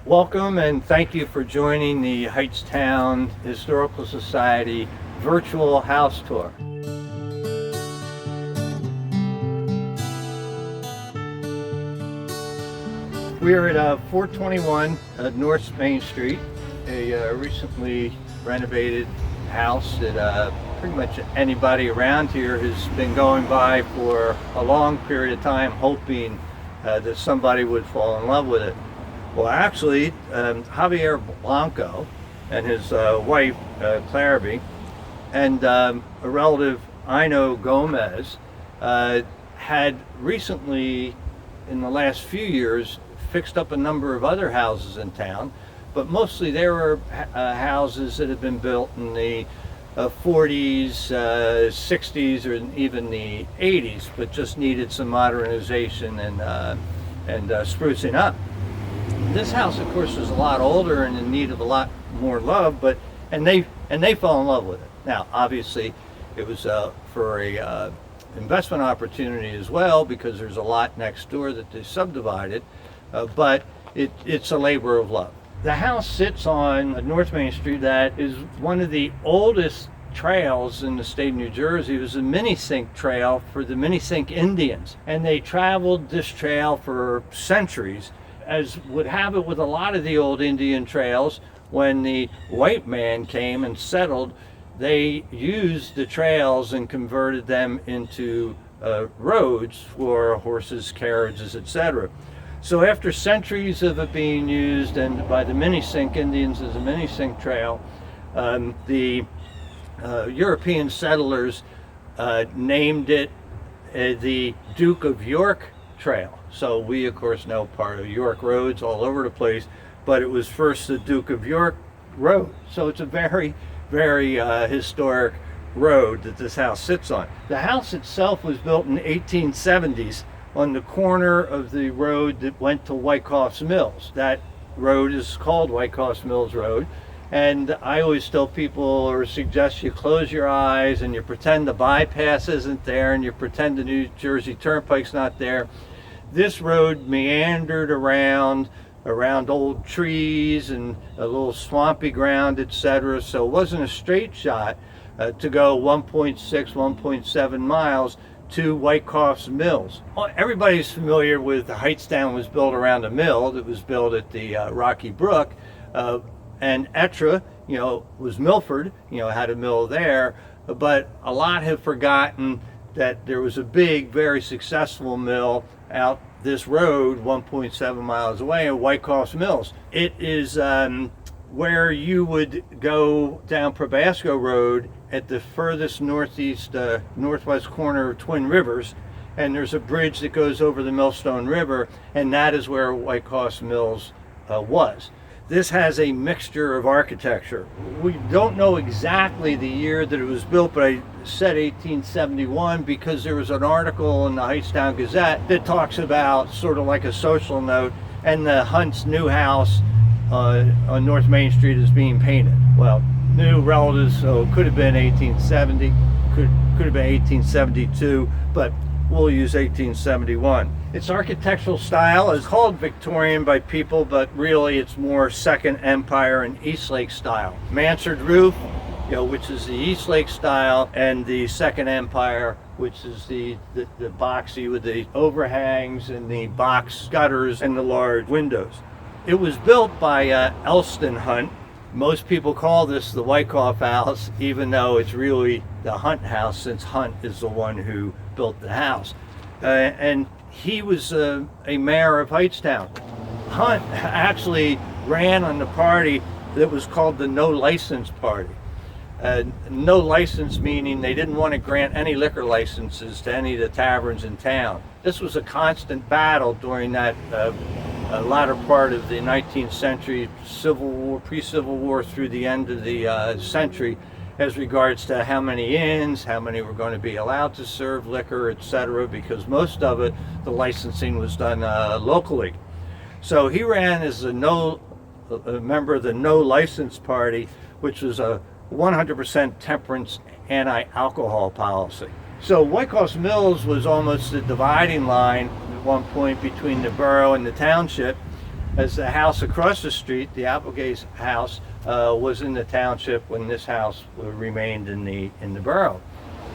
Welcome and thank you for joining the Hightstown Historical Society virtual house tour. We are at 421 North Main Street, a recently renovated house that pretty much anybody around here has been going by for a long period of time, hoping that somebody would fall in love with it. Well, actually, Javier Blanco and his wife, Clarabee, and a relative, Ino Gomez, had recently, in the last few years, fixed up a number of other houses in town, but mostly they were houses that had been built in the 40s, 60s, or even the 80s, but just needed some modernization and sprucing up. This house, of course, was a lot older and in need of a lot more love, and they fell in love with it. Now, obviously, it was for a investment opportunity as well, because there's a lot next door that they subdivided, but it's a labor of love. The house sits on North Main Street. That is one of the oldest trails in the state of New Jersey. It was a mini-sink trail for the mini-sink Indians, and they traveled this trail for centuries. As would happen with a lot of the old Indian trails, when the white man came and settled, they used the trails and converted them into roads for horses, carriages, etc. So after centuries of it being used and by the mini-sink Indians as a mini-sink trail, the European settlers named it the Duke of York Trail. So we, of course, know part of York roads all over the place, but it was first the Duke of York Road. So it's a very, very historic road that this house sits on. The house itself was built in the 1870s on the corner of the road that went to Wyckoff's Mills. That road is called Wyckoff's Mills Road. And I always tell people, or suggest, you close your eyes and you pretend the bypass isn't there and you pretend the New Jersey Turnpike's not there. This road meandered around old trees and a little swampy ground, etc. So it wasn't a straight shot to go 1.6, 1.7 miles to Wyckoff's Mills. Well, everybody's familiar with the Hightstown was built around a mill that was built at the Rocky Brook. And Ettra, was Milford, had a mill there, but a lot have forgotten that there was a big, very successful mill out this road 1.7 miles away at Wyckoff's Mills. It is where you would go down Probasco Road at the furthest northwest corner of Twin Rivers, and there's a bridge that goes over the Millstone River, and that is where Wyckoff's Mills was. This has a mixture of architecture. We don't know exactly the year that it was built, but I said 1871 because there was an article in the Hightstown Gazette that talks about, sort of like a social note, and the Hunt's new house on North Main Street is being painted. Well, new relatives, so it could have been 1870, could have been 1872, but we'll use 1871. Its architectural style is called Victorian by people, but really it's more Second Empire and Eastlake style. Mansard roof, which is the Eastlake style, and the Second Empire, which is the boxy with the overhangs and the box gutters and the large windows. It was built by Elston Hunt. Most people call this the Wyckoff House, even though it's really the Hunt House, since Hunt is the one who built the house. And he was a mayor of Hightstown. Hunt actually ran on the party that was called the No License Party. No license meaning they didn't want to grant any liquor licenses to any of the taverns in town. This was a constant battle during that latter part of the 19th century, Civil War, pre-Civil War through the end of the century, as regards to how many inns, how many were going to be allowed to serve liquor, etc., because most of it, the licensing was done locally. So he ran as a member of the No License Party, which was a 100% temperance anti-alcohol policy. So Wyckoff's Mills was almost the dividing line at one point between the borough and the township. as the house across the street, the Applegate's house, was in the township when this house remained in the borough.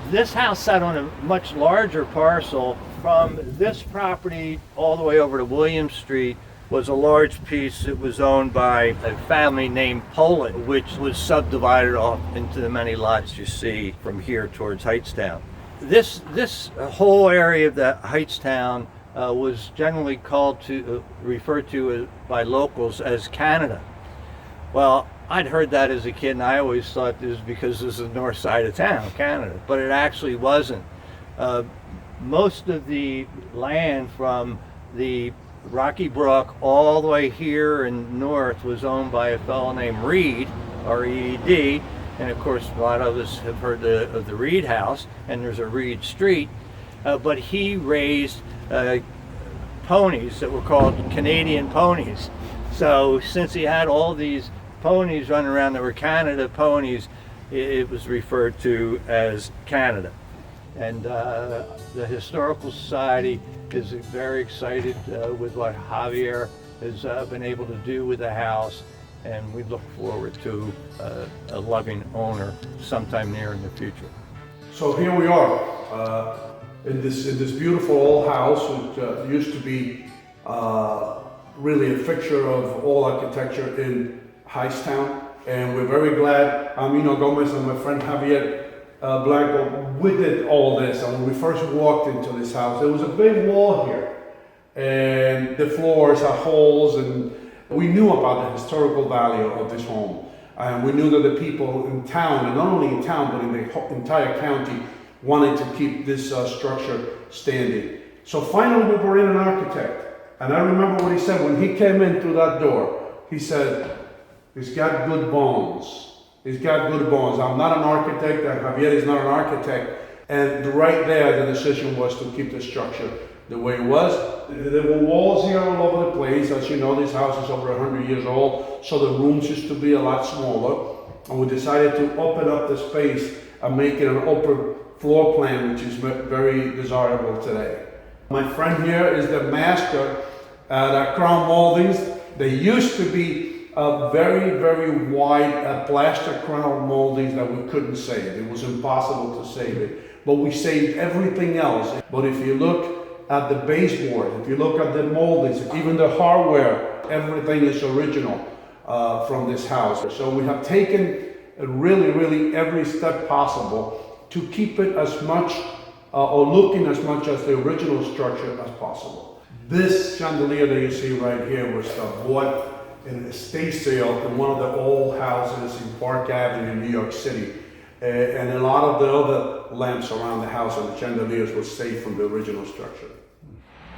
This house sat on a much larger parcel. From this property all the way over to William Street was a large piece that was owned by a family named Poland, which was subdivided off into the many lots you see from here towards Hightstown. This whole area of the Hightstown was generally referred to by locals as Canada. Well, I'd heard that as a kid, and I always thought this was because this is the north side of town, Canada, but it actually wasn't. Most of the land from the Rocky Brook all the way here and north was owned by a fellow named Reed, R-E-E-D, and of course a lot of us have heard of the Reed House, and there's a Reed Street, but he raised ponies that were called Canadian ponies. So since he had all these ponies running around that were Canada ponies, it was referred to as Canada. And the Historical Society is very excited with what Javier has been able to do with the house, and we look forward to a loving owner sometime near in the future. So here we are in this beautiful old house, which used to be really a fixture of all architecture in Hightstown, and we're very glad Amino Gomez and my friend Javier Blanco, we did all this. And when we first walked into this house, there was a big wall here, and the floors had holes, and we knew about the historical value of this home. And we knew that the people in town, and not only in town, but in the entire county, wanted to keep this structure standing. So finally we brought in an architect, and I remember what he said when he came in through that door. He said, "He's got good bones. He's got good bones. I'm not an architect, and Javier is not an architect." And right there, the decision was to keep the structure the way it was. There were walls here all over the place. As you know, this house is over 100 years old, so the rooms used to be a lot smaller. And we decided to open up the space and make it an open floor plan, which is very desirable today. My friend here is the master at Crown Moldings. They used to be very, very wide plaster crown moldings that we couldn't save. It was impossible to save it, but we saved everything else. But if you look at the baseboard, if you look at the moldings, even the hardware, everything is original from this house. So we have taken really every step possible to keep it as much or looking as much as the original structure as possible. This chandelier that you see right here was bought in an estate sale in one of the old houses in Park Avenue in New York City. And a lot of the other lamps around the house and the chandeliers were saved from the original structure.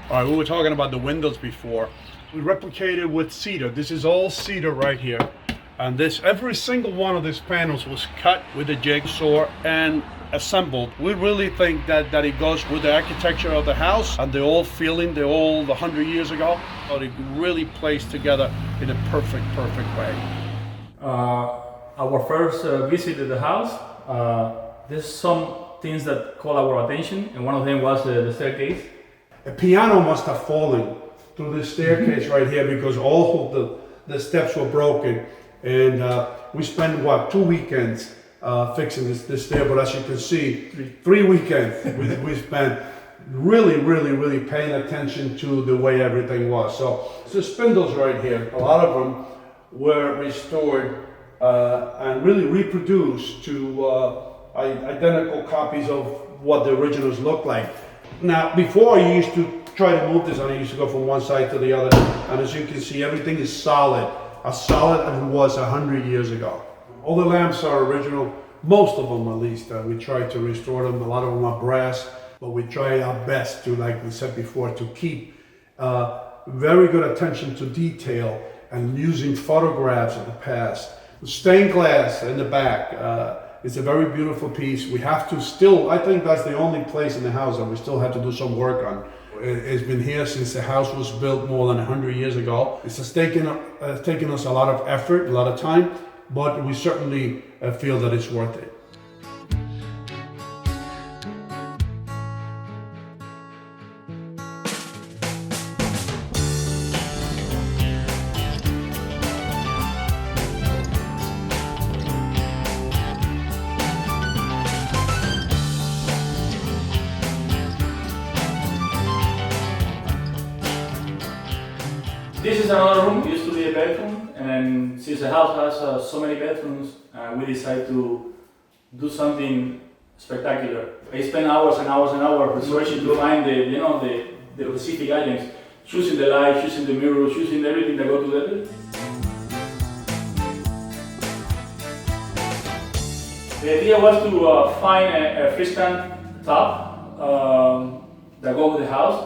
All right, we were talking about the windows before. We replicated with cedar. This is all cedar right here. And every single one of these panels was cut with a jigsaw and assembled. We really think that it goes with the architecture of the house and the old feeling, the old 100 years ago. But it really plays together in a perfect way. Our first visit to the house, there's some things that call our attention, and one of them was the staircase. A piano must have fallen through this staircase right here because all of the steps were broken. And we spent, 2 weekends fixing this stair, but as you can see, 3 weekends we spent really paying attention to the way everything was. So the spindles right here, a lot of them were restored and really reproduced to identical copies of what the originals look like. Now, before you used to try to move this, and I used to go from one side to the other, and as you can see, everything is solid, as solid as it was 100 years ago. All the lamps are original, most of them at least. We tried to restore them. A lot of them are brass, but we try our best to, like we said before, to keep very good attention to detail and using photographs of the past. The stained glass in the back is a very beautiful piece. We have to still, I think that's the only place in the house that we still have to do some work on. It's been here since the house was built more than 100 years ago. It's taken us a lot of effort, a lot of time, but we certainly feel that it's worth it. is another room. It used to be a bedroom, and since the house has so many bedrooms, we decided to do something spectacular. I spent hours and hours and hours researching to find the specific items, choosing the light, choosing the mirror, choosing everything that go together. The idea was to find a freestanding top that go with the house,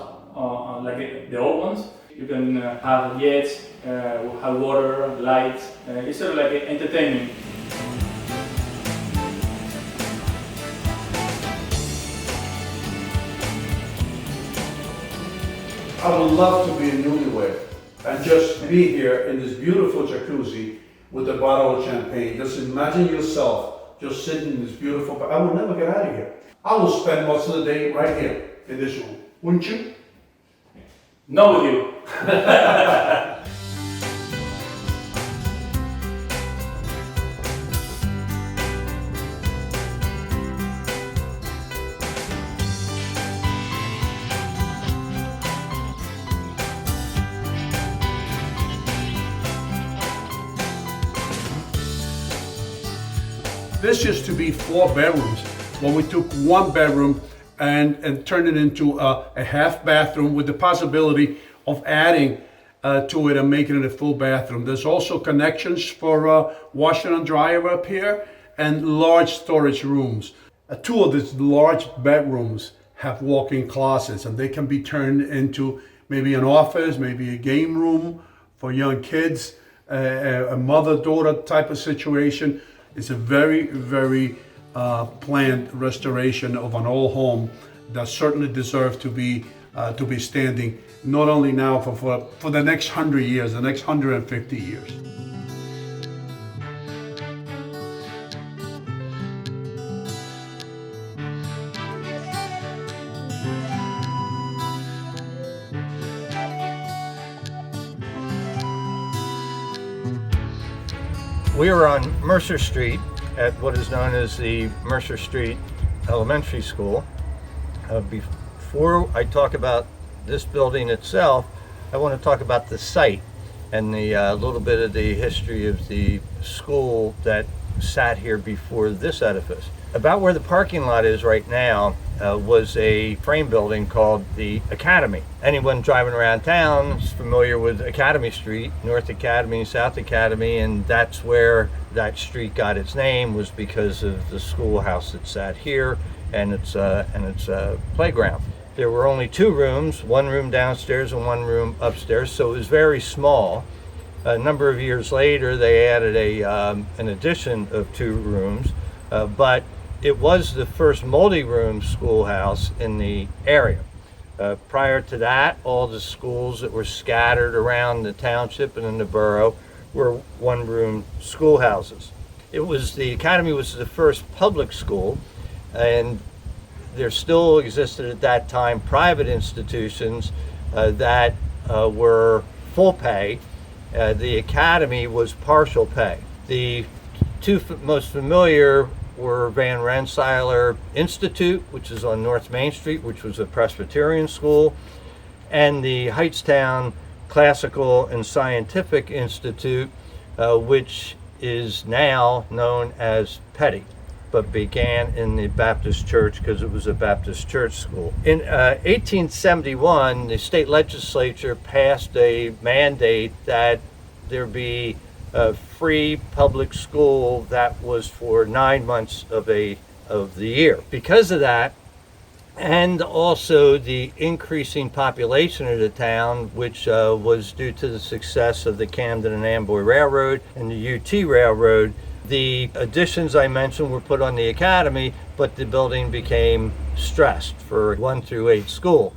like the old ones. You can have jets, have water, lights. It's sort of like entertainment. I would love to be a newlywed and just be here in this beautiful jacuzzi with a bottle of champagne. Just imagine yourself just sitting in this beautiful, I will never get out of here. I will spend most of the day right here in this room, wouldn't you? No with you. This used to be 4 bedrooms. Well, we took 1 bedroom and turned it into a half bathroom with the possibility of adding to it and making it a full bathroom. There's also connections for washer and dryer up here and large storage rooms. 2 of these large bedrooms have walk-in closets, and they can be turned into maybe an office, maybe a game room for young kids, a mother-daughter type of situation. It's a very, very planned restoration of an old home that certainly deserves to be standing, not only now for the next 100 years, the next 150 years. We are on Mercer Street at what is known as the Mercer Street Elementary School. Before I talk about this building itself, I want to talk about the site and the little bit of the history of the school that sat here before this edifice. About where the parking lot is right now was a frame building called the Academy. Anyone driving around town is familiar with Academy Street, North Academy, South Academy, and that's where that street got its name, was because of the schoolhouse that sat here and its playground. There were only 2 rooms, 1 room downstairs and 1 room upstairs, so it was very small. A number of years later, they added an addition of 2 rooms, but it was the first multi-room schoolhouse in the area. Prior to that, all the schools that were scattered around the township and in the borough were 1-room schoolhouses. The Academy was the first public school, and there still existed at that time private institutions that were full pay. The Academy was partial pay. The 2 most familiar were Van Rensselaer Institute, which is on North Main Street, which was a Presbyterian school, and the Hightstown Classical and Scientific Institute, which is now known as Petty, but began in the Baptist church because it was a Baptist church school. In 1871, the state legislature passed a mandate that there be a free public school that was for 9 months of the year. Because of that, and also the increasing population of the town, which was due to the success of the Camden and Amboy Railroad and the UT Railroad, the additions I mentioned were put on the Academy, but the building became stressed for 1 through 8 school.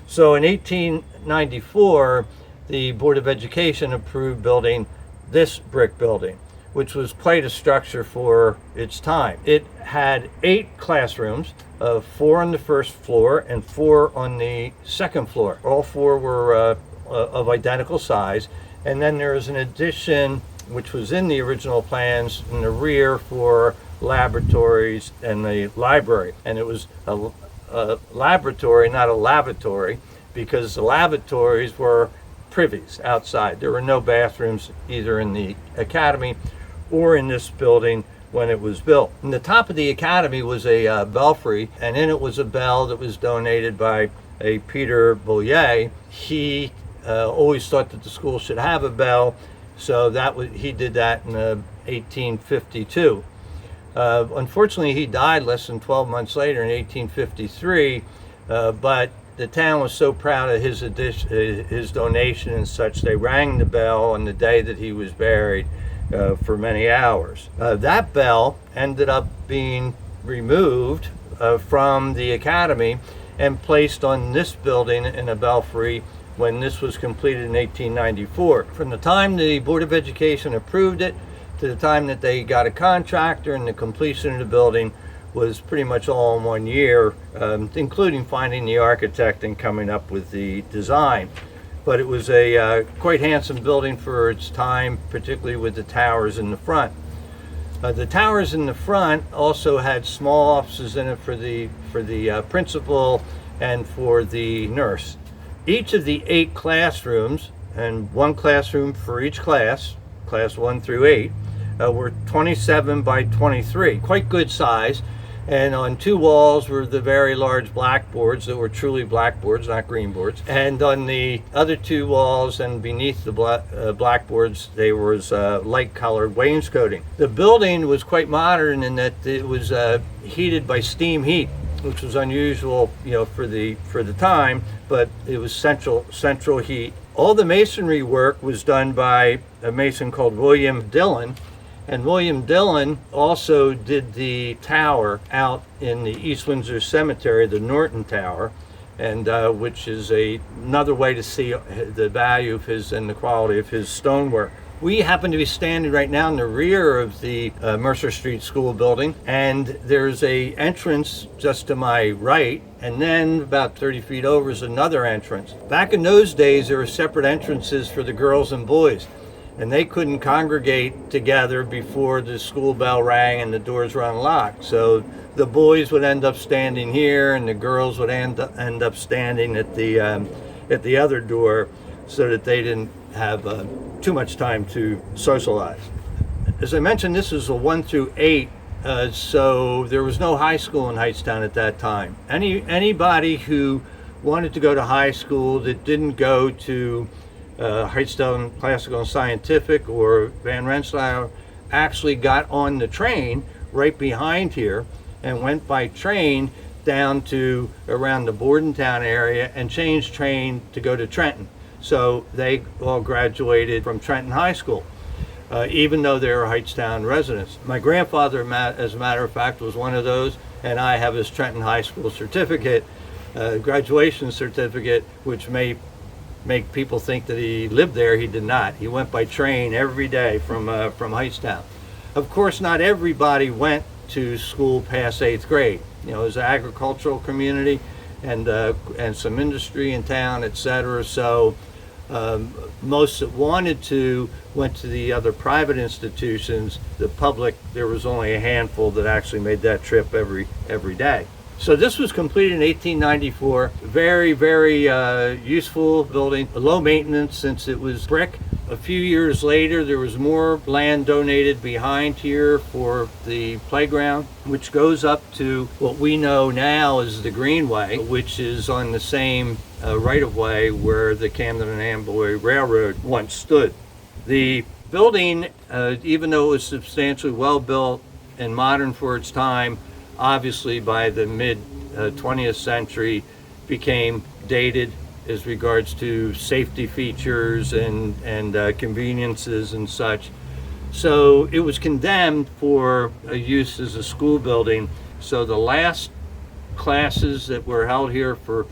So in 1894, the Board of Education approved building this brick building, which was quite a structure for its time. It had 8 classrooms, 4 on the first floor and 4 on the second floor. All 4 were of identical size. And then there was an addition, which was in the original plans, in the rear for laboratories and the library. And it was a laboratory, not a lavatory, because the lavatories were privies outside. There were no bathrooms either in the academy or in this building when it was built. In the top of the academy was a belfry, and in it was a bell that was donated by a Peter Bouillet. He always thought that the school should have a bell, so he did that in 1852. Unfortunately, he died less than 12 months later in 1853, but the town was so proud of his donation and such, they rang the bell on the day that he was buried for many hours. That bell ended up being removed from the academy and placed on this building in a belfry when this was completed in 1894. From the time the Board of Education approved it to the time that they got a contractor and the completion of the building was pretty much all in 1 year, including finding the architect and coming up with the design. But it was a quite handsome building for its time, particularly with the towers in the front. The towers in the front also had small offices in it for the principal and for the nurse. Each of the 8 classrooms, and one classroom for each class 1 through 8, were 27 by 23, quite good size. And on 2 walls were the very large blackboards that were truly blackboards, not green boards. And on the other 2 walls and beneath the blackboards, there was light-colored wainscoting. The building was quite modern in that it was heated by steam heat, which was unusual, for the time. But it was central heat. All the masonry work was done by a mason called William Dillon. And William Dillon also did the tower out in the East Windsor Cemetery, the Norton Tower, and which is another way to see the value of his and the quality of his stonework. We happen to be standing right now in the rear of the Mercer Street School building, and there's a entrance just to my right, and then about 30 feet over is another entrance. Back in those days, there were separate entrances for the girls and boys, and they couldn't congregate together before the school bell rang and the doors were unlocked. So the boys would end up standing here, and the girls would end up standing at the other door, so that they didn't have too much time to socialize. As I mentioned, this is a 1 through 8, so there was no high school in Hightstown at that time. Anybody who wanted to go to high school that didn't go to Hightstown Classical and Scientific or Van Rensselaer actually got on the train right behind here and went by train down to around the Bordentown area and changed train to go to Trenton. So they all graduated from Trenton High School, even though they were Hightstown residents. My grandfather, as a matter of fact, was one of those, and I have his Trenton High School certificate, graduation certificate, which may make people think that he lived there. He did not. He went by train every day from Hightstown. Of course, not everybody went to school past 8th grade. It was an agricultural community and some industry in town, etc. So most that wanted to went to the other private institutions. The public, there was only a handful that actually made that trip every day. So this was completed in 1894. Very, very useful building. Low maintenance since it was brick. A few years later, there was more land donated behind here for the playground, which goes up to what we know now as the Greenway, which is on the same right-of-way where the Camden and Amboy Railroad once stood. The building, even though it was substantially well-built and modern for its time, obviously by the mid-20th century became dated as regards to safety features and conveniences and such. So it was condemned for a use as a school building. So the last classes that were held here for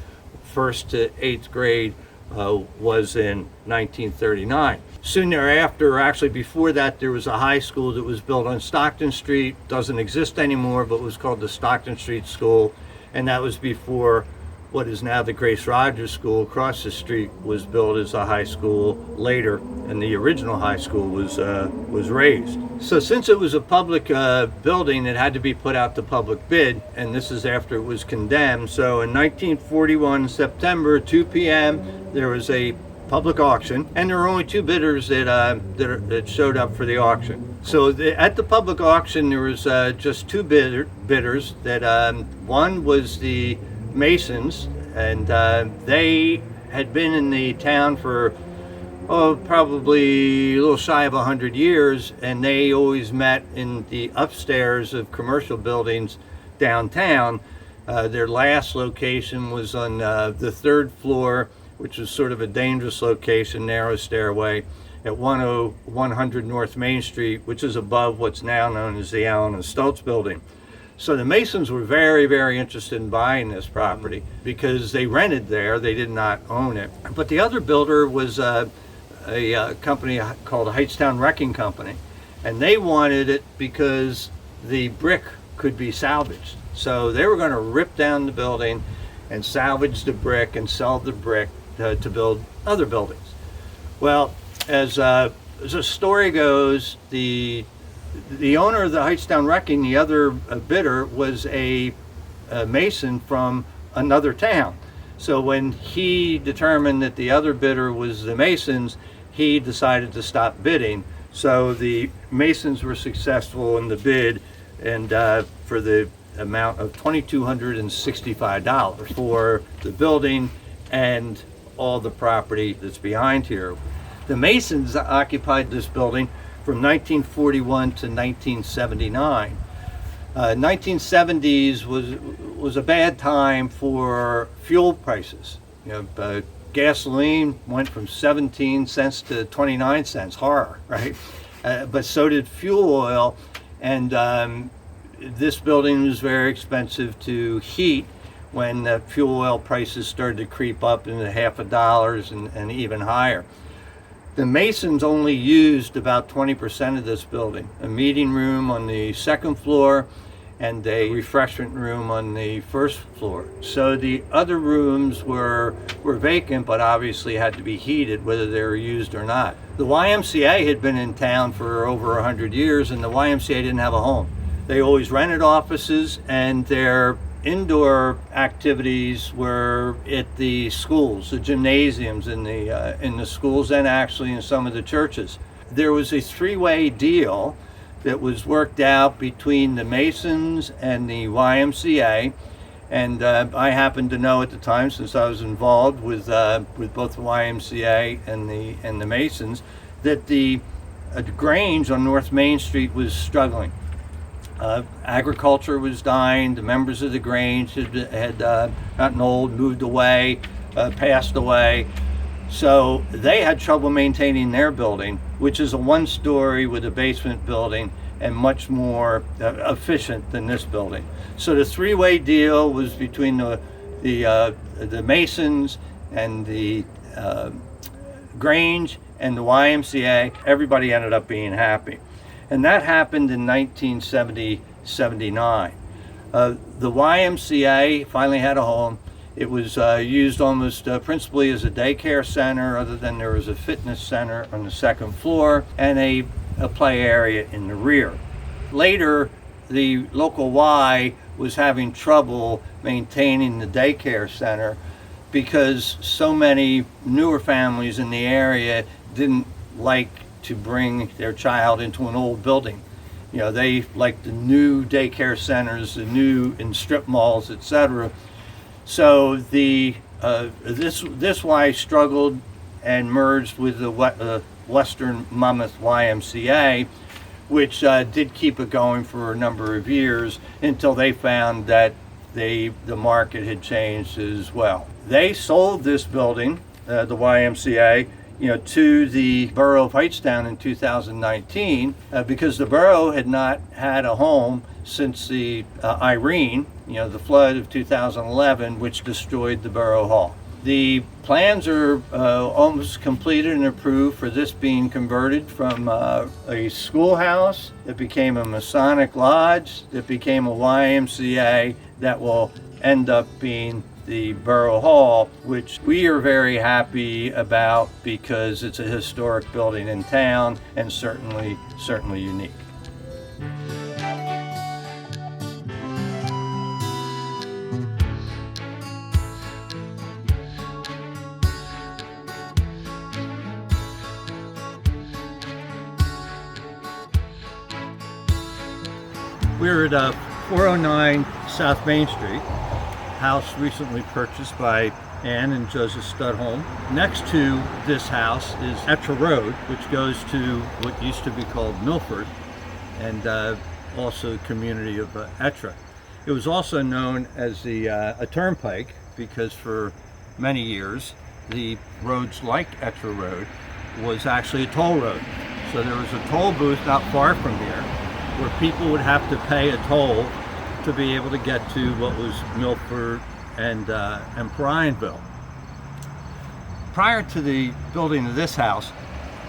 1st to 8th grade was in 1939. Soon thereafter, or actually before that, there was a high school that was built on Stockton Street. Doesn't exist anymore, but was called the Stockton Street School, and that was before what is now the Grace Rogers School across the street was built as a high school later, and the original high school was raised. So since it was a public building, it had to be put out to public bid, and this is after it was condemned. So in 1941, September, 2 p.m., there was a public auction, and there were only two bidders that showed up for the auction. So at the public auction, there was just two bidders. That one was the Masons, and they had been in the town for probably a little shy of 100 years, and they always met in the upstairs of commercial buildings downtown. Their last location was on the third floor, which was sort of a dangerous location, narrow stairway, at 100 North Main Street, which is above what's now known as the Allen and Stultz building. So the Masons were very, very interested in buying this property because they rented there, they did not own it. But the other builder was a company called Hightstown Wrecking Company, and they wanted it because the brick could be salvaged. So they were going to rip down the building and salvage the brick and sell the brick to build other buildings. Well, as the story goes, the owner of the Hightstown Wrecking, the other bidder, was a Mason from another town. So when he determined that the other bidder was the Masons, he decided to stop bidding. So the Masons were successful in the bid, and for the amount of $2,265 for the building and all the property that's behind here. The Masons occupied this building from 1941 to 1979. 1970s was a bad time for fuel prices. Gasoline went from 17 cents to 29 cents, horror, right? But so did fuel oil, and this building was very expensive to heat when the fuel oil prices started to creep up into $50 and even higher. The Masons only used about 20% of this building, a meeting room on the second floor and a refreshment room on the first floor. So the other rooms were vacant, but obviously had to be heated whether they were used or not. The YMCA had been in town for over 100 years, and the YMCA didn't have a home. They always rented offices, and their indoor activities were at the schools, the gymnasiums in the schools, and actually in some of the churches. There was a three-way deal that was worked out between the Masons and the YMCA, and I happened to know at the time, since I was involved with both the YMCA and the Masons, that the Grange on North Main Street was struggling. Agriculture was dying. The members of the Grange had gotten old, moved away, passed away. So they had trouble maintaining their building, which is a one-story with a basement building and much more efficient than this building. So the three-way deal was between the Masons and the Grange and the YMCA. Everybody ended up being happy. And that happened in 1979. The YMCA finally had a home. It was used almost principally as a daycare center, other than there was a fitness center on the second floor and a play area in the rear. Later, the local Y was having trouble maintaining the daycare center because so many newer families in the area didn't like to bring their child into an old building. They like the new daycare centers, the new in strip malls, etc. So this Y struggled and merged with the Western Monmouth YMCA, which did keep it going for a number of years until they found that the market had changed as well. They sold this building, the YMCA, to the borough of Hightstown in 2019 because the borough had not had a home since the Irene, the flood of 2011, which destroyed the borough hall. The plans are almost completed and approved for this being converted from a schoolhouse that became a Masonic lodge, that became a YMCA, that will end up being the Borough Hall, which we are very happy about because it's a historic building in town and certainly unique. We're at 409 South Main Street, house recently purchased by Ann and Joseph Studholm. Next to this house is Ettra Road, which goes to what used to be called Milford, and also the community of Ettra. It was also known as a turnpike because for many years the roads like Ettra Road was actually a toll road. So there was a toll booth not far from here where people would have to pay a toll to be able to get to what was Milford and Parianville. Prior to the building of this house,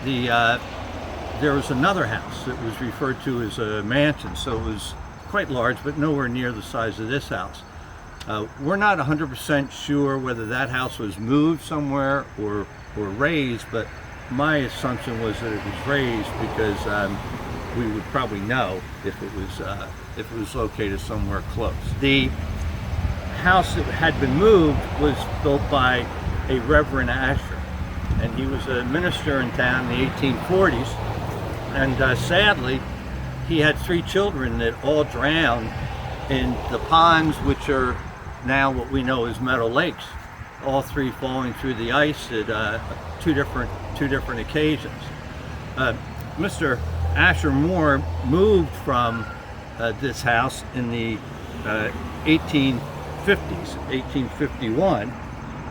there was another house that was referred to as a mansion, so it was quite large, but nowhere near the size of this house. We're not 100% sure whether that house was moved somewhere or raised, but my assumption was that it was raised because we would probably know if it was located somewhere close. The house that had been moved was built by a Reverend Asher, and he was a minister in town in the 1840s, and sadly he had 3 children that all drowned in the ponds, which are now what we know as Meadow Lakes, all 3 falling through the ice at two different occasions. Mr. Asher Moore moved from this house in the 1850s, 1851,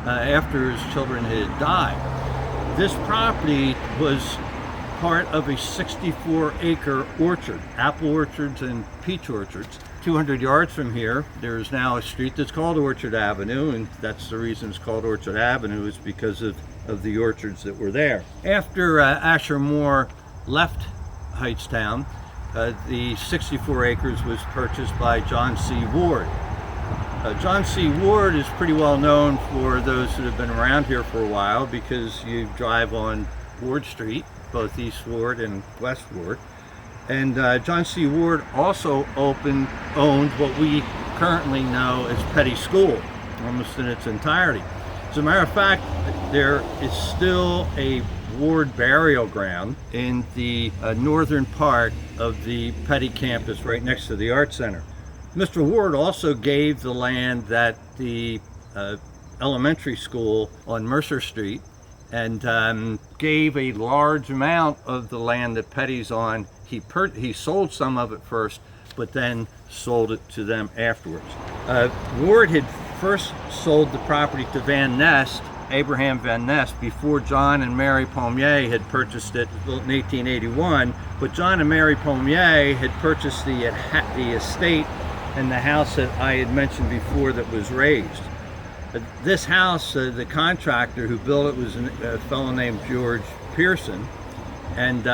after his children had died. This property was part of a 64-acre orchard, apple orchards and peach orchards. 200 yards from here, there's now a street that's called Orchard Avenue, and that's the reason it's called Orchard Avenue, is because of the orchards that were there. After Asher Moore left Hightstown, the 64 acres was purchased by John C. Ward. John C. Ward is pretty well known for those that have been around here for a while, because you drive on Ward Street, both East Ward and West Ward. And John C. Ward also owned what we currently know as Petty School, almost in its entirety. As a matter of fact, there is still a Ward burial ground in the northern part of the Petty campus, right next to the Art Center. Mr. Ward also gave the land that the elementary school on Mercer Street, and gave a large amount of the land that Petty's on. He sold some of it first, but then sold it to them afterwards. Ward had first sold the property to Van Nest, Abraham Van Nest, before John and Mary Pommier had purchased it, built in 1881. But John and Mary Pommier had purchased the estate and the house that I had mentioned before that was raised. This house, the contractor who built it was a fellow named George Pearson, and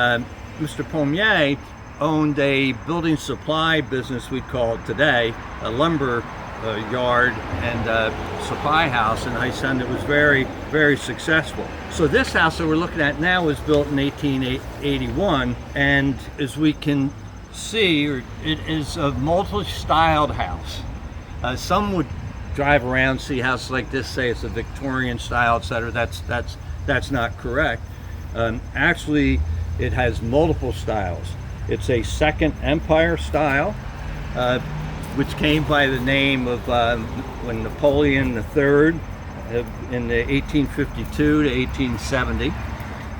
Mr. Pommier owned a building supply business, we'd call it today, a lumber yard and supply house in Hightstown that was very, very successful. So this house that we're looking at now was built in 1881, and as we can see, it is a multi-styled house. Some would drive around, see houses like this, say it's a Victorian style, etc. That's not correct. Actually, it has multiple styles. It's a Second Empire style, which came by the name of when Napoleon III in the 1852 to 1870.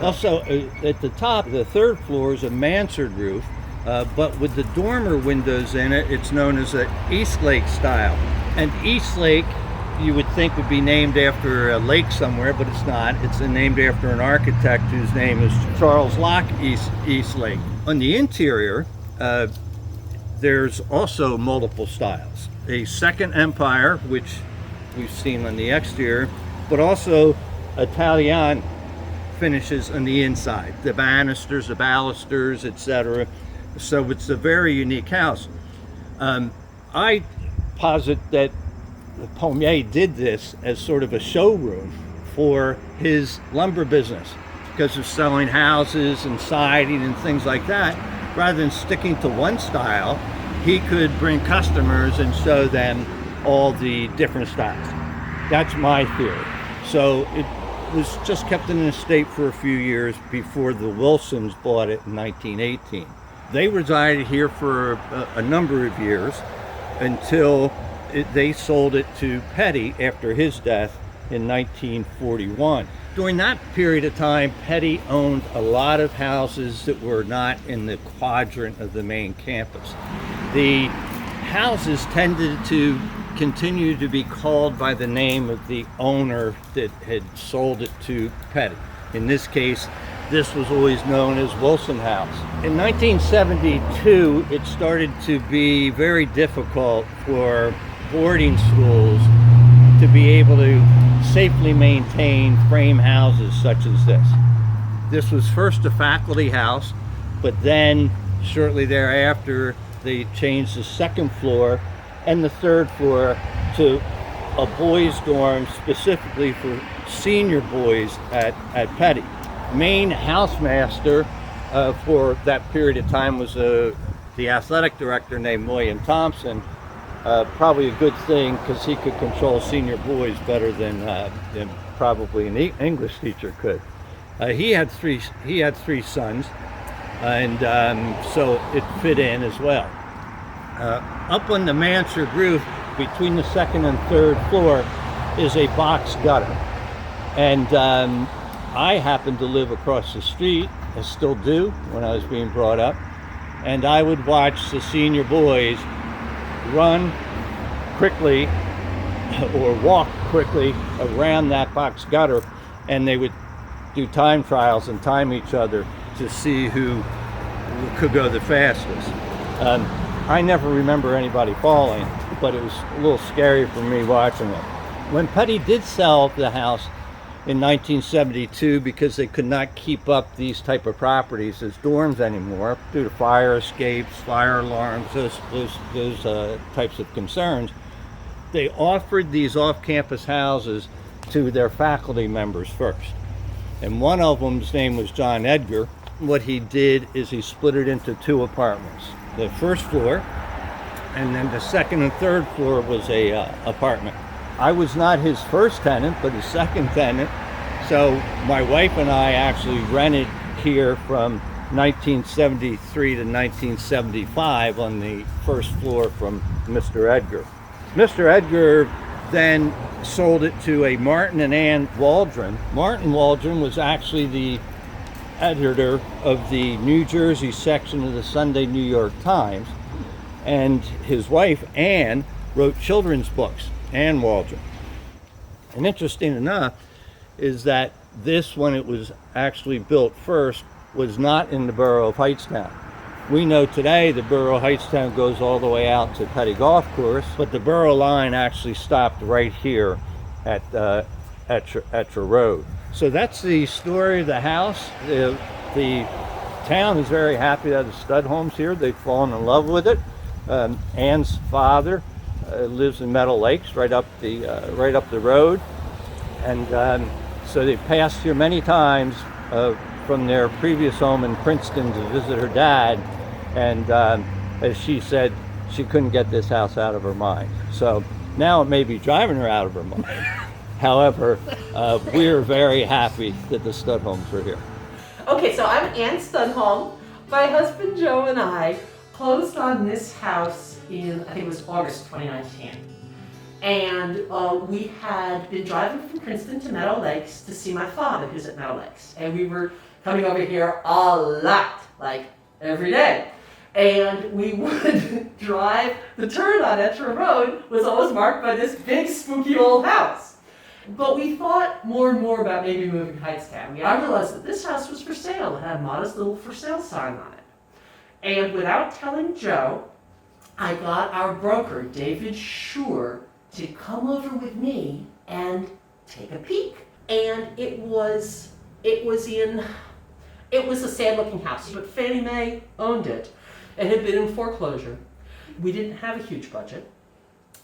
Also, at the top, the third floor is a mansard roof, but with the dormer windows in it, it's known as an Eastlake style. And Eastlake, you would think would be named after a lake somewhere, but it's not. It's named after an architect whose name is Charles Locke Eastlake. On the interior, there's also multiple styles. A Second Empire, which we've seen on the exterior, but also Italian finishes on the inside. The banisters, the balusters, etc. So it's a very unique house. I posit that Pommier did this as sort of a showroom for his lumber business, because of selling houses and siding and things like that. Rather than sticking to one style, he could bring customers and show them all the different styles. That's my theory. So it was just kept in the estate for a few years before the Wilsons bought it in 1918. They resided here for a number of years until they sold it to Petty after his death in 1941. During that period of time, Petty owned a lot of houses that were not in the quadrant of the main campus. The houses tended to continue to be called by the name of the owner that had sold it to Petty. In this case, this was always known as Wilson House. In 1972, it started to be very difficult for boarding schools to be able to safely maintain frame houses such as this. This was first a faculty house, but then shortly thereafter, they changed the second floor and the third floor to a boys' dorm specifically for senior boys at Petty. Main housemaster for that period of time was the athletic director named William Thompson. Probably a good thing because he could control senior boys better than probably an English teacher could. He had three sons, and so it fit in as well. Up on the mansard roof, between the second and third floor, is a box gutter, and I happened to live across the street, I still do when I was being brought up, and I would watch the senior boys run quickly or walk quickly around that box gutter, and they would do time trials and time each other to see who could go the fastest. I never remember anybody falling, but it was a little scary for me watching it. When Petty did sell the house in 1972 because they could not keep up these type of properties as dorms anymore due to fire escapes, fire alarms, those types of concerns, they offered these off-campus houses to their faculty members first. And one of them's name was John Edgar. What he did is he split it into two apartments. The first floor, and then the second and third floor was a apartment. I was not his first tenant, but his second tenant. So my wife and I actually rented here from 1973 to 1975 on the first floor from Mr. Edgar. Mr. Edgar then sold it to a Martin and Ann Waldron. Martin Waldron was actually the editor of the New Jersey section of the Sunday New York Times, and his wife Ann wrote children's books, Ann Waldron. And interesting enough is that this, when it was actually built first, was not in the borough of Hightstown. We know today the borough of Hightstown goes all the way out to Petty Golf Course, but the borough line actually stopped right here at Etcher Road. So that's the story of the house. The town is very happy that the Studholm's here. They've fallen in love with it. Ann's father lives in Meadow Lakes, right up the road, and so they passed here many times from their previous home in Princeton to visit her dad, and as she said, she couldn't get this house out of her mind. So now it may be driving her out of her mind. However, we're very happy that the Studholms are here. Okay, so I'm Ann Studholm. My husband Joe and I closed on this house in, I think it was August 2019. And we had been driving from Princeton to Meadow Lakes to see my father, who's at Meadow Lakes. And we were coming over here a lot, like every day. And we would drive, the turn on Etcher Road was always marked by this big spooky old house. But we thought more and more about maybe moving to Hightstown. I realized that this house was for sale. It had a modest little for sale sign on it. And without telling Joe, I got our broker, David Schur, to come over with me and take a peek. And it was a sad looking house, but Fannie Mae owned it and had been in foreclosure. We didn't have a huge budget.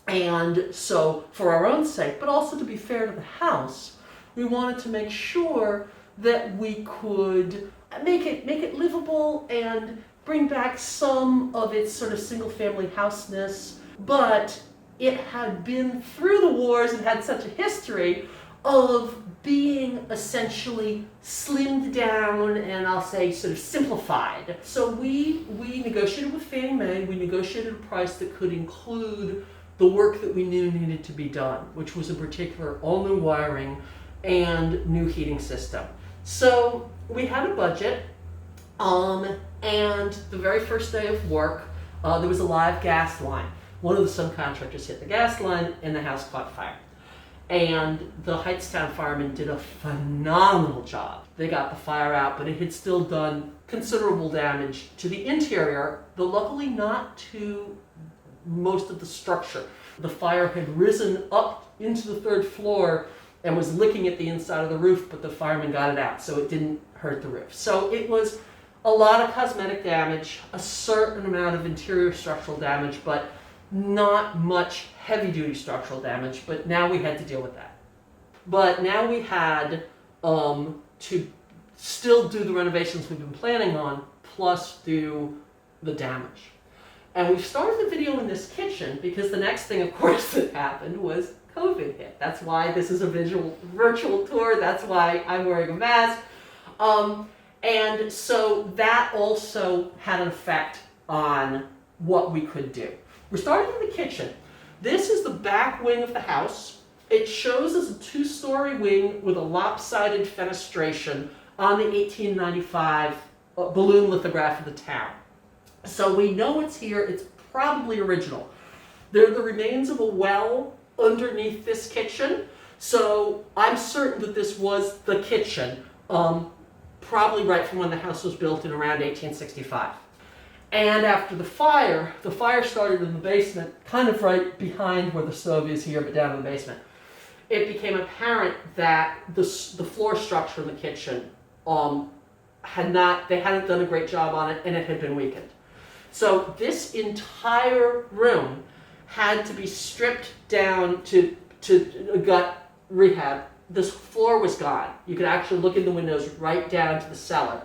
And so for our own sake, but also to be fair to the house, we wanted to make sure that we could make it livable and bring back some of its sort of single family houseness, but it had been through the wars and had such a history of being essentially slimmed down and I'll say sort of simplified. So we negotiated with Fannie Mae, we negotiated a price that could include the work that we knew needed to be done, which was in particular all new wiring and new heating system. So we had a budget, and the very first day of work, there was a live gas line. One of the subcontractors hit the gas line and the house caught fire. And the Hightstown firemen did a phenomenal job. They got the fire out, but it had still done considerable damage to the interior, though luckily not to most of the structure. The fire had risen up into the third floor and was licking at the inside of the roof, but the firemen got it out, so it didn't hurt the roof. So it was a lot of cosmetic damage, a certain amount of interior structural damage, but not much heavy-duty structural damage, but now we had to deal with that. But now we had to still do the renovations we've been planning on, plus do the damage. And we've started the video in this kitchen because the next thing, of course, that happened was COVID hit. That's why this is a virtual tour. That's why I'm wearing a mask. And so that also had an effect on what we could do. We're starting in the kitchen. This is the back wing of the house. It shows as a two-story wing with a lopsided fenestration on the 1895 balloon lithograph of the town. So we know it's here. It's probably original. There are the remains of a well underneath this kitchen. So I'm certain that this was the kitchen, probably right from when the house was built in around 1865. And after the fire started in the basement, kind of right behind where the stove is here, but down in the basement. It became apparent that the floor structure in the kitchen they hadn't done a great job on it, and it had been weakened. So this entire room had to be stripped down to gut rehab. This floor was gone. You could actually look in the windows right down to the cellar.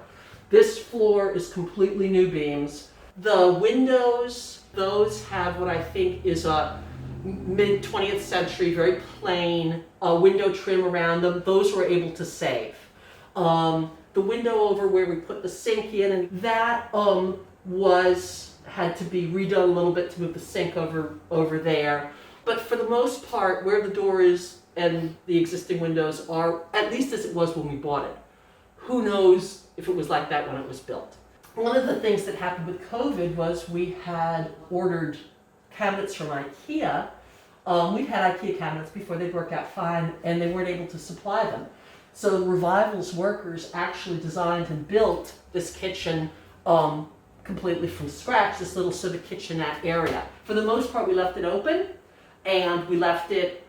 This floor is completely new beams. The windows, those have what I think is a mid-20th century, very plain window trim around them. Those were able to save. The window over where we put the sink in, and that had to be redone a little bit to move the sink over there. But for the most part, where the door is and the existing windows are, at least as it was when we bought it. Who knows if it was like that when it was built. One of the things that happened with COVID was we had ordered cabinets from IKEA. We'd had IKEA cabinets before. They'd worked out fine, and they weren't able to supply them. So Revival's workers actually designed and built this kitchen completely from scratch, this little sort of kitchenette area. For the most part, we left it open, and we left it,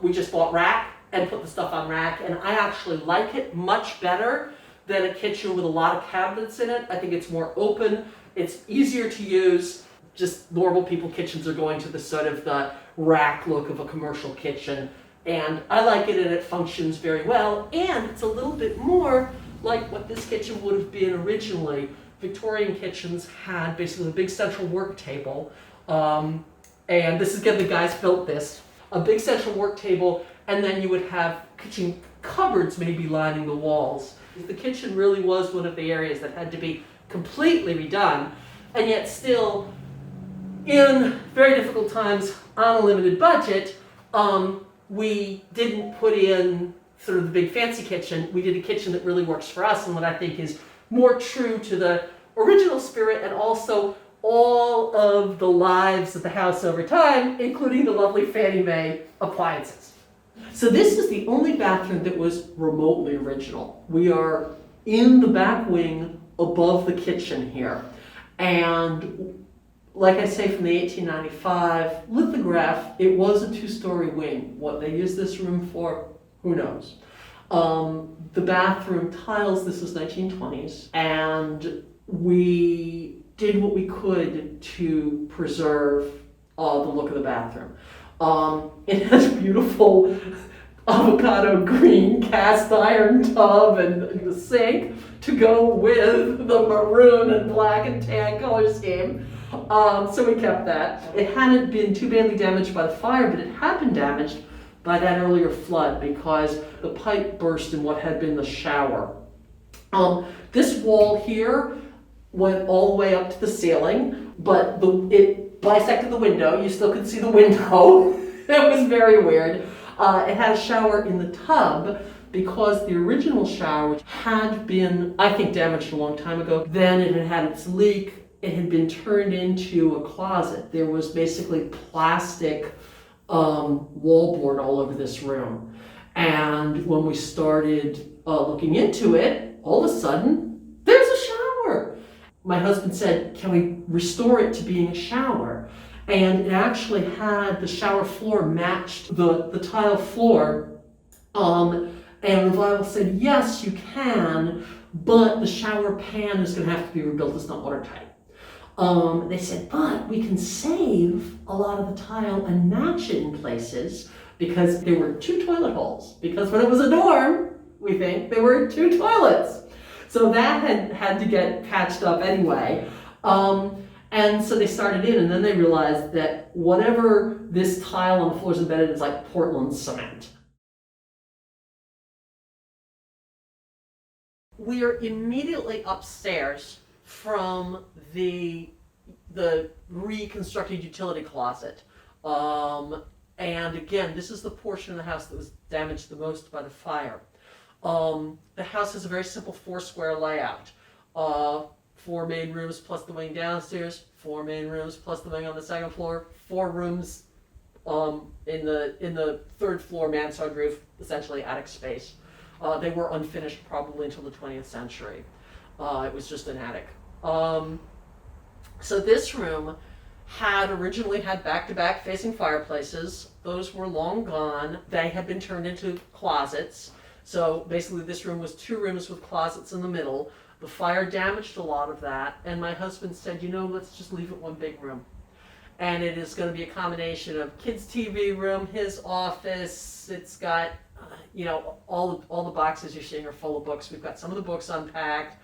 we just bought rack and put the stuff on rack, and I actually like it much better than a kitchen with a lot of cabinets in it. I think it's more open, it's easier to use. Just normal people kitchens are going to the sort of the rack look of a commercial kitchen, and I like it, and it functions very well, and it's a little bit more like what this kitchen would have been originally. Victorian kitchens had basically a big central work table, and this is again, the guys built this, a big central work table, and then you would have kitchen cupboards maybe lining the walls. The kitchen really was one of the areas that had to be completely redone, and yet still, in very difficult times on a limited budget, we didn't put in sort of the big fancy kitchen. We did a kitchen that really works for us and what I think is more true to the original spirit, and also all of the lives of the house over time, including the lovely Fannie Mae appliances. So this is the only bathroom that was remotely original. We are in the back wing above the kitchen here. And like I say, from the 1895 lithograph, it was a two-story wing. What they used this room for, who knows? The bathroom tiles, this is 1920s, and we did what we could to preserve the look of the bathroom. It has beautiful avocado green cast iron tub and the sink to go with the maroon and black and tan color scheme. So we kept that. It hadn't been too badly damaged by the fire, but it had been damaged by that earlier flood because the pipe burst in what had been the shower. This wall here went all the way up to the ceiling, but it bisected the window. You still could see the window. It was very weird. It had a shower in the tub because the original shower had been, I think, damaged a long time ago. Then it had had its leak. It had been turned into a closet. There was basically plastic wallboard all over this room. And when we started looking into it, all of a sudden, there's a shower. My husband said, can we restore it to being a shower? And it actually had the shower floor matched the tile floor. And Revival said, yes, you can, but the shower pan is going to have to be rebuilt. It's not watertight. They said, but we can save a lot of the tile and match it in places because there were 2 toilet holes. Because when it was a dorm, we think, there were 2 toilets. So that had to get patched up anyway. And so they started in, and then they realized that whatever this tile on the floors embedded is like Portland cement. We are immediately upstairs from the reconstructed utility closet. And again, this is the portion of the house that was damaged the most by the fire. The house has a very simple 4-square layout. 4 main rooms plus the wing downstairs, 4 main rooms plus the wing on the second floor, 4 rooms in the 3rd floor mansard roof, essentially attic space. They were unfinished probably until the 20th century. It was just an attic. So this room had originally had back-to-back facing fireplaces. Those were long gone. They had been turned into closets. So basically this room was 2 rooms with closets in the middle. The fire damaged a lot of that, and my husband said, let's just leave it one big room. And it is going to be a combination of kids' TV room, his office. It's got, all the boxes you're seeing are full of books. We've got some of the books unpacked.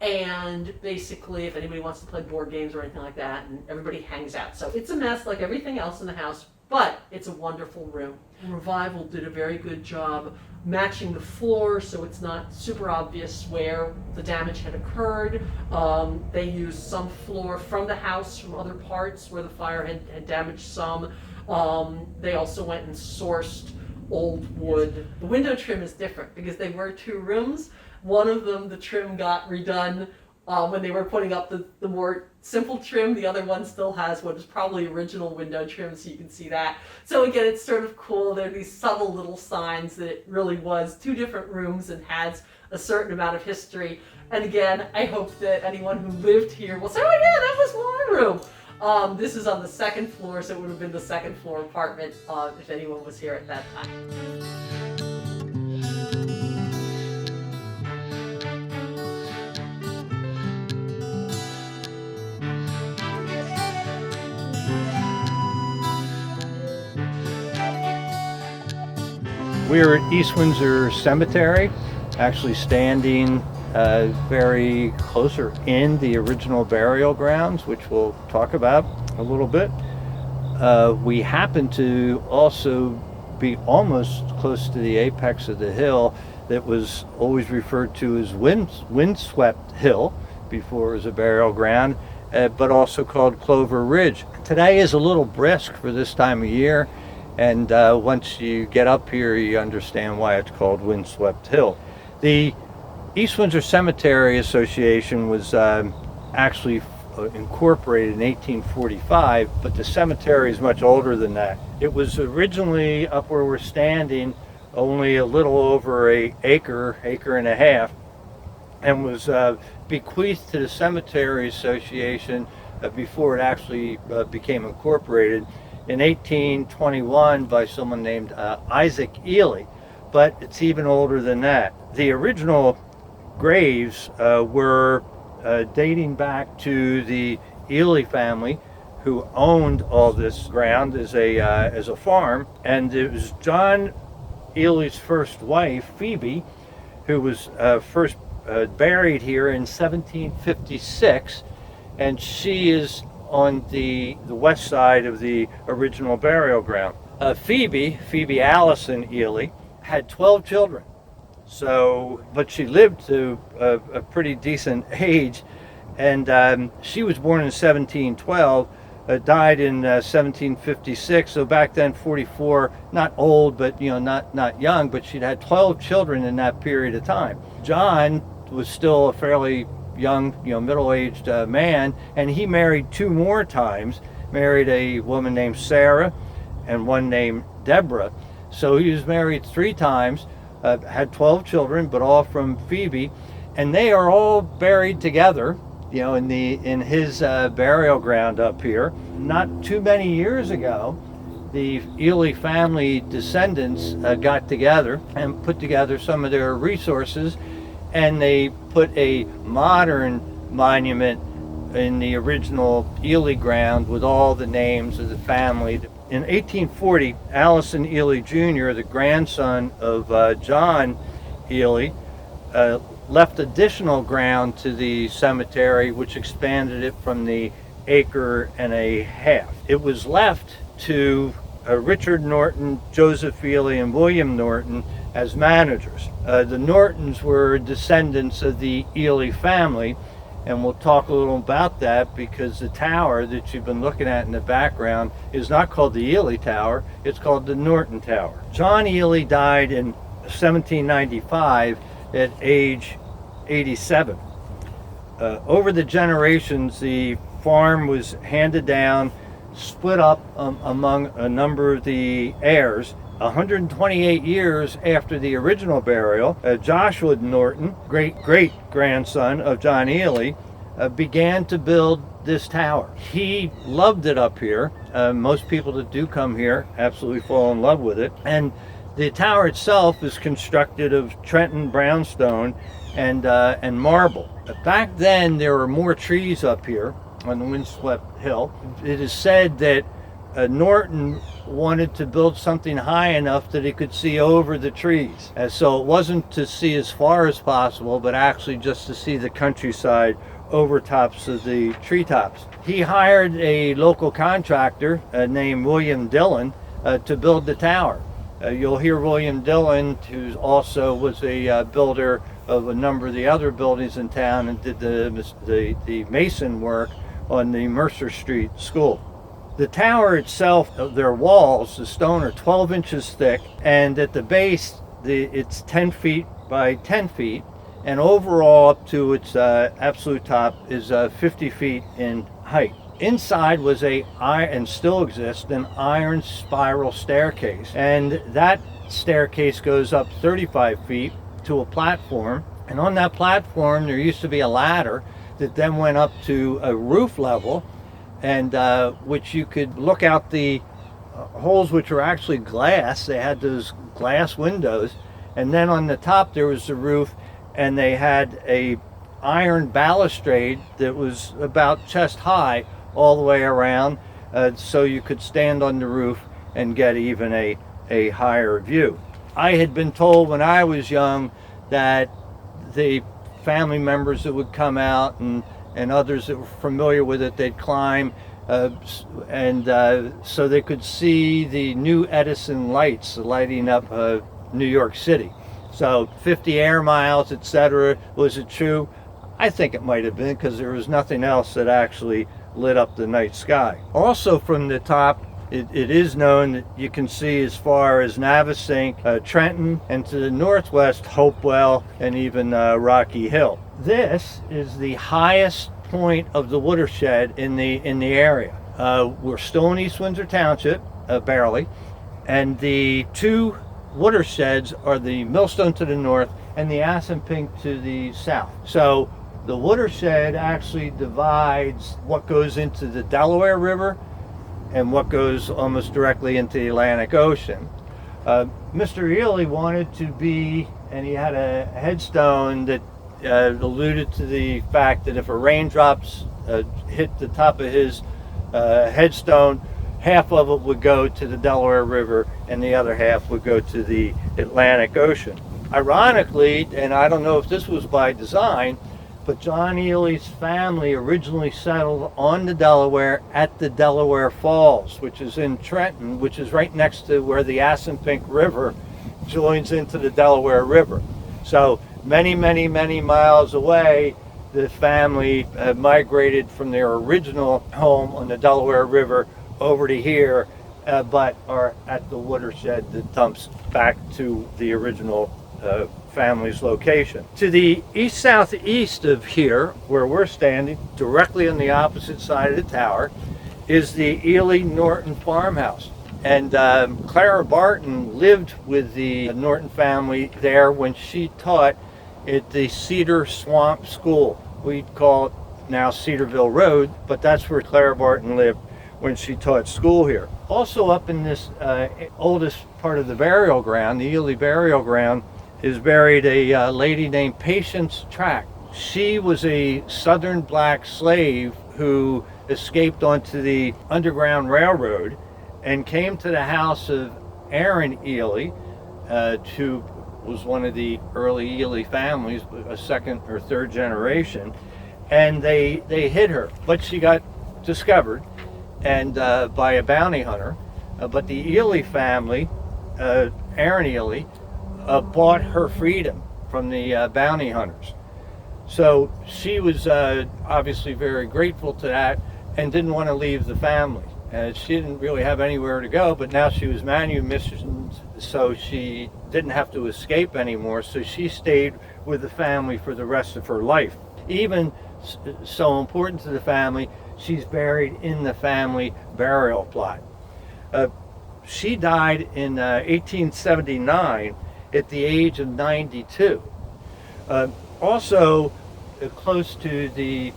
And basically, if anybody wants to play board games or anything like that, and everybody hangs out. So it's a mess like everything else in the house, but it's a wonderful room. Revival did a very good job matching the floor so it's not super obvious where the damage had occurred. They used some floor from the house from other parts where the fire had damaged some. They also went and sourced old wood. The window trim is different because they were 2 rooms. One of them, the trim got redone when they were putting up the more simple trim. The other one still has what is probably original window trim, so you can see that. So again, it's sort of cool. There are these subtle little signs that it really was 2 different rooms and has a certain amount of history. And again, I hope that anyone who lived here will say, oh yeah, that was my room. This is on the 2nd floor, so it would have been the 2nd floor apartment if anyone was here at that time. We're at East Windsor Cemetery, actually standing very closer in the original burial grounds, which we'll talk about a little bit. We happen to also be almost close to the apex of the hill that was always referred to as Windswept Hill before it was a burial ground, but also called Clover Ridge. Today is a little brisk for this time of year, and once you get up here, you understand why it's called Windswept Hill. The East Windsor Cemetery Association was actually incorporated in 1845, but the cemetery is much older than that. It was originally, up where we're standing, only a little over an acre and a half, and was bequeathed to the Cemetery Association before it actually became incorporated in 1821 by someone named Isaac Ely, but it's even older than that. The original graves were dating back to the Ely family, who owned all this ground as a farm, and it was John Ely's first wife, Phoebe, who was first buried here in 1756, and she is on the west side of the original burial ground. Phoebe Allison Ely, had 12 children. So, but she lived to a pretty decent age, and she was born in 1712, died in 1756. So back then, 44, not old, but not young. But she'd had 12 children in that period of time. John was still a fairly young, middle-aged man, and he married 2 more times. Married a woman named Sarah, and one named Deborah. So he was married 3 times. Had 12 children, but all from Phoebe, and they are all buried together, in his burial ground up here. Not too many years ago, the Ely family descendants got together and put together some of their resources, and they put a modern monument in the original Ely ground with all the names of the family. In 1840, Allison Ely Jr., the grandson of John Ely, left additional ground to the cemetery, which expanded it from the 1.5 acres. It was left to Richard Norton, Joseph Ely, and William Norton as managers. The Nortons were descendants of the Ely family, and we'll talk a little about that, because the tower that you've been looking at in the background is not called the Ely Tower, it's called the Norton Tower. John Ely died in 1795 at age 87. Over the generations, the farm was handed down, split up among a number of the heirs. 128 years after the original burial, Joshua Norton, great-great-grandson of John Ely, began to build this tower. He loved it up here. Most people that do come here absolutely fall in love with it. And the tower itself is constructed of Trenton brownstone and marble. Back then, there were more trees up here on the windswept hill. It is said that Norton wanted to build something high enough that he could see over the trees. And so it wasn't to see as far as possible, but actually just to see the countryside over tops of the treetops. He hired a local contractor named William Dillon to build the tower. You'll hear William Dillon, who also was a builder of a number of the other buildings in town and did the mason work on the Mercer Street school. The tower itself, their walls, the stone, are 12 inches thick, and at the base, it's 10 feet by 10 feet, and overall up to its absolute top is 50 feet in height. Inside was and still exists, an iron spiral staircase, and that staircase goes up 35 feet to a platform, and on that platform there used to be a ladder that then went up to a roof level, and which you could look out the holes, which were actually glass. They had those glass windows, and then on the top there was the roof, and they had a iron balustrade that was about chest high all the way around, so you could stand on the roof and get even a higher view. I had been told when I was young that the family members that would come out and others that were familiar with it, they'd climb so they could see the new Edison lights lighting up New York City. So 50 air miles, etc. Was it true? I think it might have been, because there was nothing else that actually lit up the night sky. Also from the top, it is known that you can see as far as Navesink, Trenton, and to the northwest, Hopewell, and even Rocky Hill. This is the highest point of the watershed in the area. We're still in East Windsor Township, barely, and the 2 watersheds are the Millstone to the north and the Assunpink to the south. So the watershed actually divides what goes into the Delaware River and what goes almost directly into the Atlantic Ocean. Mr. Ely wanted to be, and he had a headstone that alluded to the fact that if a raindrops hit the top of his headstone, half of it would go to the Delaware River and the other half would go to the Atlantic Ocean. Ironically, and I don't know if this was by design, but John Ely's family originally settled on the Delaware at the Delaware Falls, which is in Trenton, which is right next to where the Assunpink River joins into the Delaware River. So many, many, many miles away, the family migrated from their original home on the Delaware River over to here, but are at the watershed that dumps back to the original family's location. To the east-southeast of here, where we're standing, directly on the opposite side of the tower, is the Ely Norton farmhouse. And Clara Barton lived with the Norton family there when she taught at the Cedar Swamp School. We call it now Cedarville Road, but that's where Clara Barton lived when she taught school here. Also up in this oldest part of the burial ground, the Ely burial ground, is buried a lady named Patience Track. She was a southern black slave who escaped onto the Underground Railroad and came to the house of Aaron Ely, who was one of the early Ely families, a second or third generation, and they hid her. But she got discovered and by a bounty hunter. But the Ely family, Aaron Ely, bought her freedom from the bounty hunters. So she was obviously very grateful to that and didn't want to leave the family. She didn't really have anywhere to go, but now she was manumissioned, so she didn't have to escape anymore, so she stayed with the family for the rest of her life. Even so important to the family, she's buried in the family burial plot. She died in 1879 at the age of 92. Also, close to the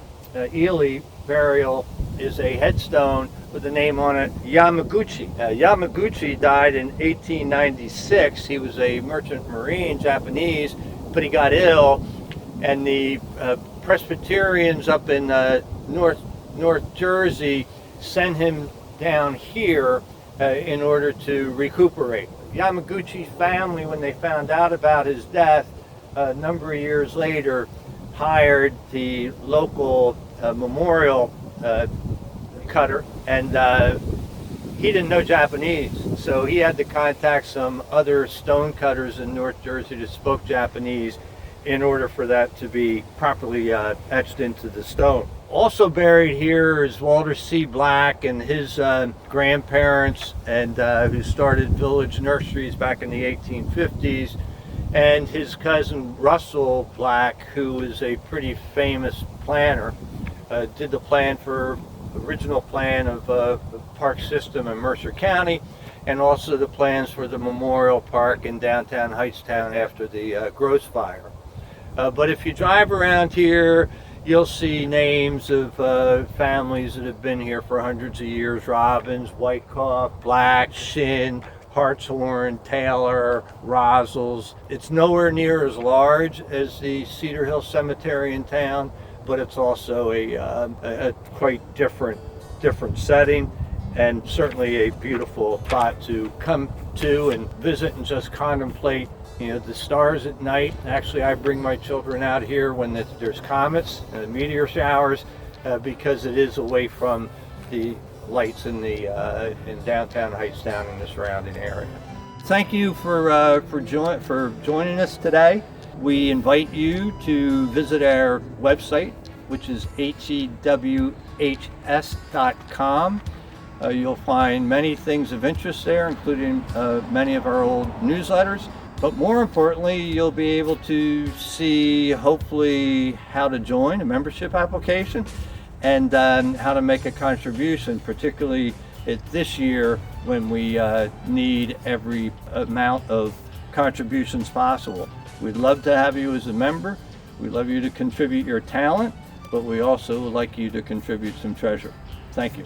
Ely burial is a headstone with the name on it, Yamaguchi. Yamaguchi died in 1896. He was a merchant marine, Japanese, but he got ill, and the Presbyterians up in North Jersey sent him down here in order to recuperate. Yamaguchi's family, when they found out about his death a number of years later, hired the local memorial cutter, and he didn't know Japanese, so he had to contact some other stone cutters in North Jersey that spoke Japanese in order for that to be properly etched into the stone. Also buried here is Walter C. Black and his grandparents, and who started village nurseries back in the 1850s, and his cousin Russell Black, who was a pretty famous planner, did the original plan of the park system in Mercer County, and also the plans for the Memorial Park in downtown Hightstown after the Gross Fire. But if you drive around here, you'll see names of families that have been here for hundreds of years: Robbins, Whitecoff, Black, Shin, Hartshorn, Taylor, Rosals. It's nowhere near as large as the Cedar Hill Cemetery in town, but it's also a quite different setting, and certainly a beautiful spot to come to and visit and just contemplate, the stars at night. Actually, I bring my children out here when there's comets and meteor showers, because it is away from the lights in downtown Hightstown and the surrounding area. Thank you for joining us today. We invite you to visit our website, which is hewhs.com. You'll find many things of interest there, including many of our old newsletters. But more importantly, you'll be able to see, hopefully, how to join a membership application and how to make a contribution, particularly at this year when we need every amount of contributions possible. We'd love to have you as a member. We'd love you to contribute your talent, but we also would like you to contribute some treasure. Thank you.